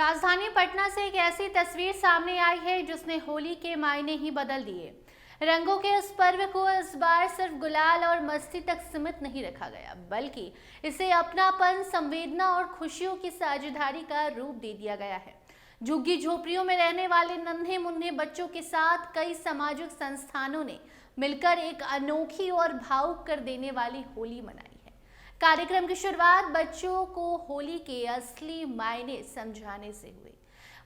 राजधानी पटना से एक ऐसी तस्वीर सामने आई है जिसने होली के मायने ही बदल दिए। रंगों के इस पर्व को इस बार सिर्फ गुलाल और मस्ती तक सीमित नहीं रखा गया, बल्कि इसे अपनापन, संवेदना और खुशियों की साझेदारी का रूप दे दिया गया है। झुग्गी झोपड़ियों में रहने वाले नन्हे मुन्ने बच्चों के साथ कई सामाजिक संस्थानों ने मिलकर एक अनोखी और भावुक कर देने वाली होली मनाई है। कार्यक्रम की शुरुआत बच्चों को होली के असली मायने समझाने से हुई।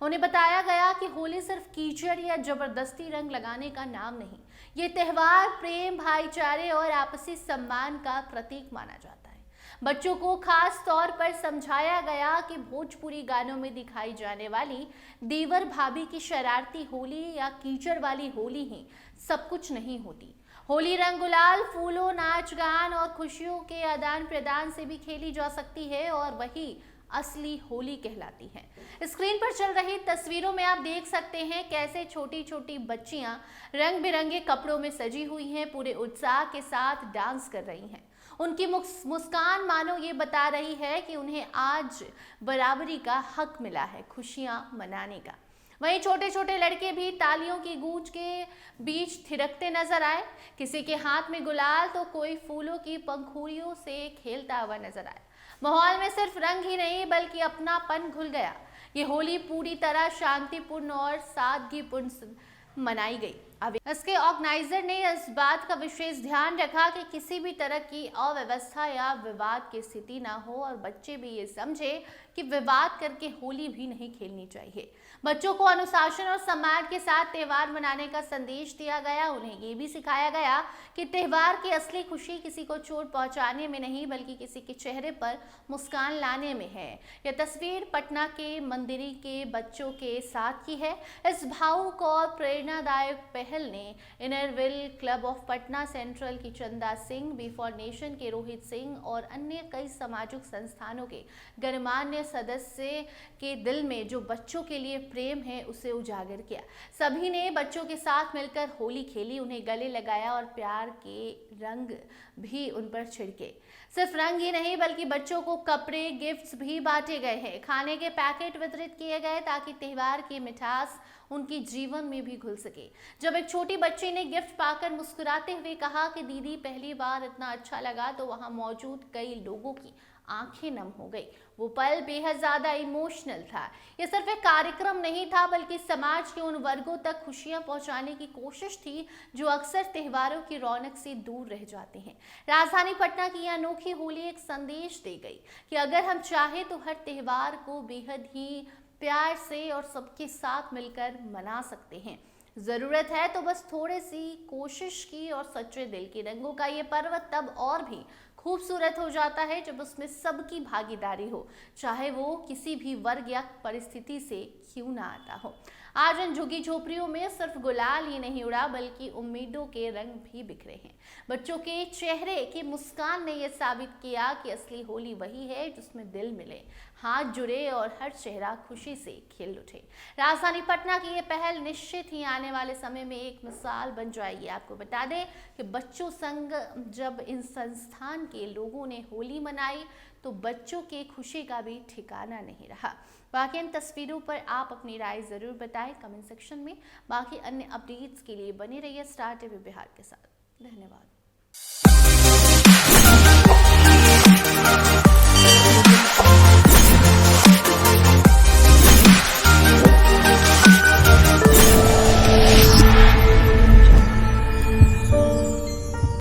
उन्हें बताया गया कि होली सिर्फ कीचड़ या जबरदस्ती रंग लगाने का नाम नहीं, ये त्यौहार प्रेम, भाईचारे और आपसी सम्मान का प्रतीक माना जाता है। बच्चों को खास तौर पर समझाया गया कि भोजपुरी गानों में दिखाई जाने वाली देवर भाभी की शरारती होली या कीचड़ वाली होली ही सब कुछ नहीं होती। होली रंग गुलाल, फूलों, नाच गान और खुशियों के आदान प्रदान से भी खेली जा सकती है और वही असली होली कहलाती है। स्क्रीन पर चल रही तस्वीरों में आप देख सकते हैं कैसे छोटी छोटी बच्चियां रंग बिरंगे कपड़ों में सजी हुई हैं, पूरे उत्साह के साथ डांस कर रही हैं। उनकी मुस्कान मानो ये बता रही है कि उन्हें आज बराबरी का हक मिला है खुशियां मनाने का। वहीं छोटे छोटे लड़के भी तालियों की गूंज के बीच थिरकते नजर आए। किसी के हाथ में गुलाल तो कोई फूलों की पंखुड़ियों से खेलता हुआ नजर आया। माहौल में सिर्फ रंग ही नहीं बल्कि अपनापन घुल गया। ये होली पूरी तरह शांतिपूर्ण और सादगीपूर्ण मनाई गई। अब इसके ऑर्गेनाइजर ने इस बात का विशेष ध्यान रखा कि किसी भी तरह की अव्यवस्था या विवाद की स्थिति ना हो और बच्चे भी ये समझे कि विवाद करके होली भी नहीं खेलनी चाहिए। बच्चों को अनुशासन और सम्मान के साथ त्यौहार मनाने का संदेश दिया गया। उन्हें ये भी सिखाया गया कि त्यौहार की असली खुशी किसी को चोट पहुंचाने में नहीं बल्कि किसी के चेहरे पर मुस्कान लाने में है। यह तस्वीर पटना के मंदिरी के बच्चों के साथ की है। इस भावुक और प्रेरणादायक पहल ने Inner Wheel club of Patna central की चंदा सिंह, बी फॉर नेशन के रोहित सिंह और अन्य कई सामाजिक संस्थानों के गणमान्य सदस्य के दिल में जो बच्चों के लिए प्रेम है उसे उजागर किया। सभी ने बच्चों के साथ मिलकर होली खेली, उन्हें गले लगाया और प्यार के रंग भी उन पर छिड़के। सिर्फ रंग ही नहीं बल्कि बच्चों को कपड़े, गिफ्ट्स भी बांटे गए हैं। खाने के पैकेट वितरित किए गए ताकि त्यौहार की मिठास उनके जीवन में भी घुल सके। जब एक छोटी बच्ची ने गिफ्ट पाकर मुस्कुराते हुए कहा कि दीदी पहली बार इतना अच्छा लगा, तो वहां मौजूद कई लोगों की आंखें नम हो गई। वो पल बेहद ज्यादा इमोशनल था। ये सिर्फ एक कार्यक्रम नहीं था बल्कि समाज के उन वर्गों तक खुशियां पहुंचाने की कोशिश थी जो अक्सर त्योहारों की रौनक से दूर रह जाते हैं। राजधानी पटना की यह अनोखी होली एक संदेश दे गई कि अगर हम चाहे तो हर त्योहार को बेहद ही प्यार से और सबके साथ मिलकर मना सकते हैं। जरूरत है तो बस थोड़ी सी कोशिश की और सच्चे दिल की। रंगों का ये पर्व तब और भी खूबसूरत हो जाता है जब उसमें सबकी भागीदारी हो, चाहे वो किसी भी वर्ग या परिस्थिति से क्यों ना आता हो। आज इन झुग्गी झोपड़ियों में सिर्फ गुलाल ही नहीं उड़ा बल्कि उम्मीदों के रंग भी बिखरे हैं। बच्चों के चेहरे की मुस्कान ने यह साबित किया कि असली होली वही है जिसमें दिल मिले, हाथ जुड़े और हर चेहरा खुशी से खिल उठे। राजधानी पटना की यह पहल निश्चित ही आने वाले समय में एक मिसाल बन जाएगी। आपको बता दें कि बच्चों संग जब इन संस्थान के लोगों ने होली मनाई तो बच्चों के खुशी का भी ठिकाना नहीं रहा। बाकी इन तस्वीरों पर आप अपनी राय जरूर बताएं कमेंट सेक्शन में। बाकी अन्य अपडेट्स के लिए बने रहिए स्टार टीवी बिहार के साथ। धन्यवाद।